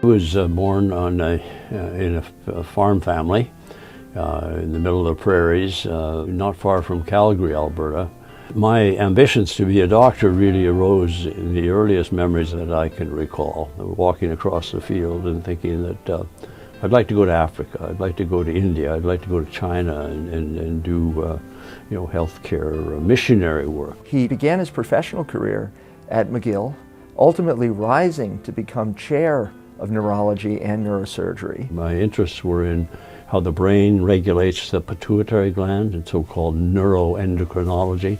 was born in a farm family in the middle of the prairies, not far from Calgary, Alberta. My ambitions to be a doctor really arose in the earliest memories that I can recall. Walking across the field and thinking that I'd like to go to Africa, I'd like to go to India, I'd like to go to China and do healthcare missionary work. He began his professional career at McGill, ultimately rising to become chair of neurology and neurosurgery. My interests were in how the brain regulates the pituitary gland, and so-called neuroendocrinology.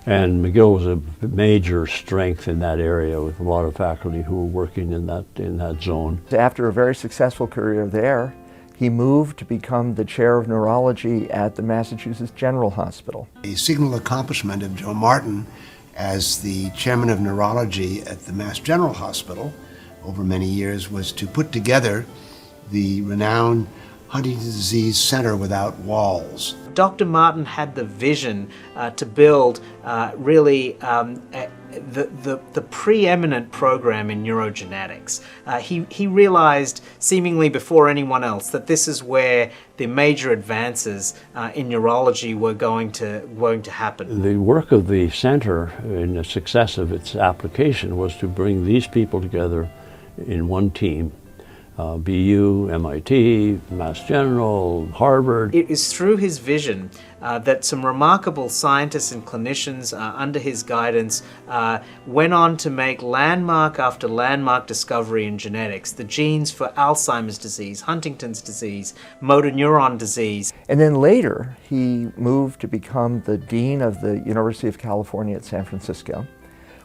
And McGill was a major strength in that area, with a lot of faculty who were working in that zone. After a very successful career there, he moved to become the chair of neurology at the Massachusetts General Hospital. The signal accomplishment of Joe Martin as the chairman of neurology at the Mass General Hospital over many years was to put together the renowned Huntington's Disease Center Without Walls. Dr. Martin had the vision to build the preeminent program in neurogenetics. He realized, seemingly before anyone else, that this is where the major advances in neurology were going to happen. The work of the center in the success of its application was to bring these people together in one team. BU, MIT, Mass General, Harvard. It is through his vision that some remarkable scientists and clinicians under his guidance went on to make landmark after landmark discovery in genetics. The genes for Alzheimer's disease, Huntington's disease, motor neuron disease. And then later, he moved to become the dean of the University of California at San Francisco,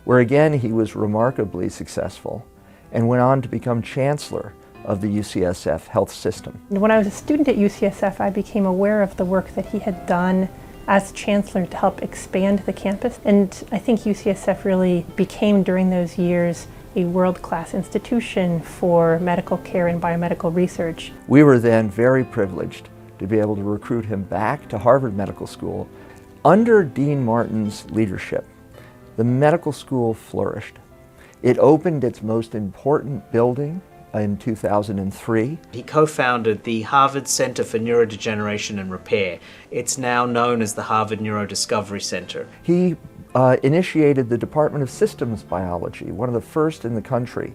where again he was remarkably successful, and went on to become chancellor of the UCSF health system. When I was a student at UCSF, I became aware of the work that he had done as chancellor to help expand the campus. And I think UCSF really became, during those years, a world-class institution for medical care and biomedical research. We were then very privileged to be able to recruit him back to Harvard Medical School. Under Dean Martin's leadership, the medical school flourished. It opened its most important building in 2003. He co-founded the Harvard Center for Neurodegeneration and Repair. It's now known as the Harvard Neurodiscovery Center. He initiated the Department of Systems Biology, one of the first in the country,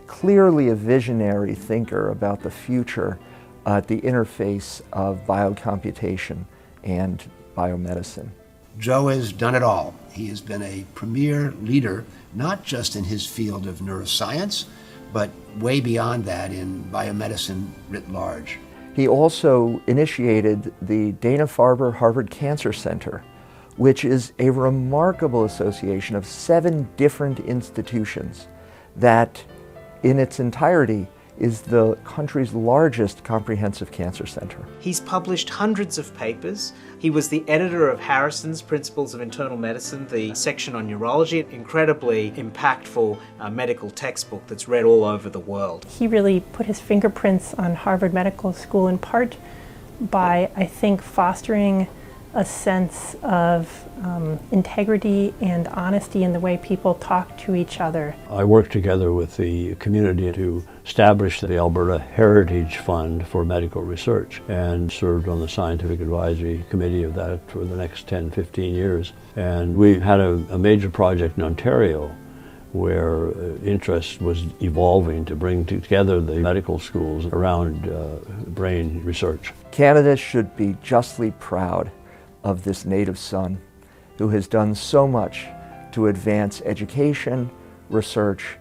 clearly a visionary thinker about the future at the interface of biocomputation and biomedicine. Joe has done it all. He has been a premier leader, not just in his field of neuroscience, but way beyond that in biomedicine writ large. He also initiated the Dana-Farber Harvard Cancer Center, which is a remarkable association of 7 different institutions that, in its entirety, is the country's largest comprehensive cancer center. He's published hundreds of papers. He was the editor of Harrison's Principles of Internal Medicine, the section on neurology, an incredibly impactful medical textbook that's read all over the world. He really put his fingerprints on Harvard Medical School in part by, I think, fostering a sense of integrity and honesty in the way people talk to each other. I worked together with the community to establish the Alberta Heritage Fund for Medical Research and served on the scientific advisory committee of that for the next 10-15 years. And we had a major project in Ontario where interest was evolving to bring together the medical schools around brain research. Canada should be justly proud of this native son who has done so much to advance education, research,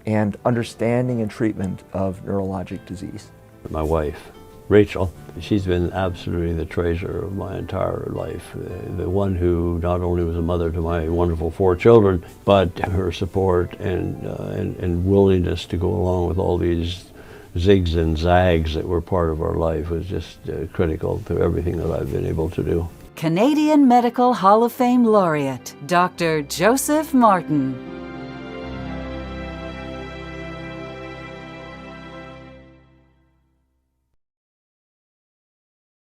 and understanding and treatment of neurologic disease. My wife, Rachel, she's been absolutely the treasure of my entire life. The one who not only was a mother to my wonderful 4 children, but her support and willingness to go along with all these zigs and zags that were part of our life was just critical to everything that I've been able to do. Canadian Medical Hall of Fame laureate, Dr. Joseph Martin.